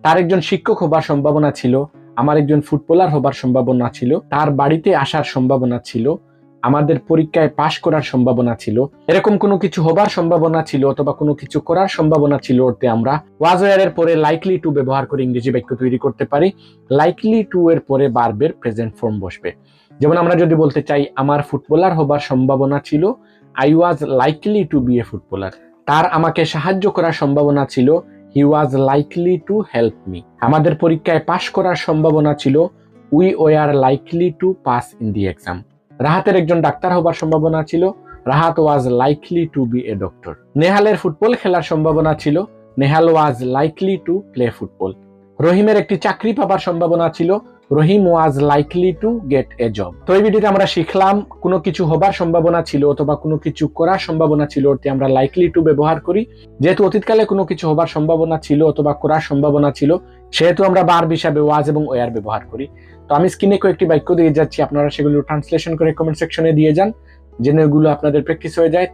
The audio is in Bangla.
তার একজন শিক্ষক হবার সম্ভাবনা ছিল, আমার একজন ফুটবলার হবার সম্ভাবনা ছিল, তার বাড়িতে আসার সম্ভাবনা ছিল, আমাদের পরীক্ষায় পাশ করার সম্ভাবনা ছিল, এরকম কোনো কিছু হবার সম্ভাবনা ছিল অথবা কোনো কিছু করার সম্ভাবনা ছিল ওতে আমরা ওয়াজ ওয়ার এর পরে লাইকলি টু ব্যবহার করে ইংরেজি বাক্য তৈরি করতে পারি। লাইকলি টু এর পরে ভার্বের প্রেজেন্ট ফর্ম বসবে। যেমন আমরা যদি বলতে চাই আমার ফুটবলার হবার সম্ভাবনা ছিল, I was likely to be a footballer. তার আমাকে সাহায্য করার সম্ভাবনা ছিল, he was likely to help me. আমাদের পরীক্ষায় পাশ করার সম্ভাবনা ছিল, we were likely to pass in the exam. রাহাতের একজন ডাক্তার হবার সম্ভাবনা ছিল, Rahat was likely to be a doctor. নেহালের ফুটবল খেলার সম্ভাবনা ছিল, Nehal was likely to play football. রহিমের একটি চাকরি পাবার সম্ভাবনা ছিল, Rahim was likely to get A job. তো এই ভিডিওতে আমরা শিখলাম কোনো কিছু হবার সম্ভাবনা ছিল অথবা কোনো কিছু করার সম্ভাবনা ছিল ওতে আমরা লাইকলি টু ব্যবহার করি। যেহেতু অতীতকালে কোনো কিছু হবার সম্ভাবনা ছিল অথবা করার সম্ভাবনা ছিল, সেহেতু আমরা ভার্ব হিসাবে ওয়াজ এবং ওয়ার ব্যবহার করি। তো আমি স্ক্রিনে কয়েকটি বাক্য দিয়ে যাচ্ছি, আপনারা সেগুলো ট্রান্সলেশন করে কমেন্ট সেকশনে দিয়ে যান, যেন এগুলো আপনাদের প্র্যাকটিস হয়ে যায়।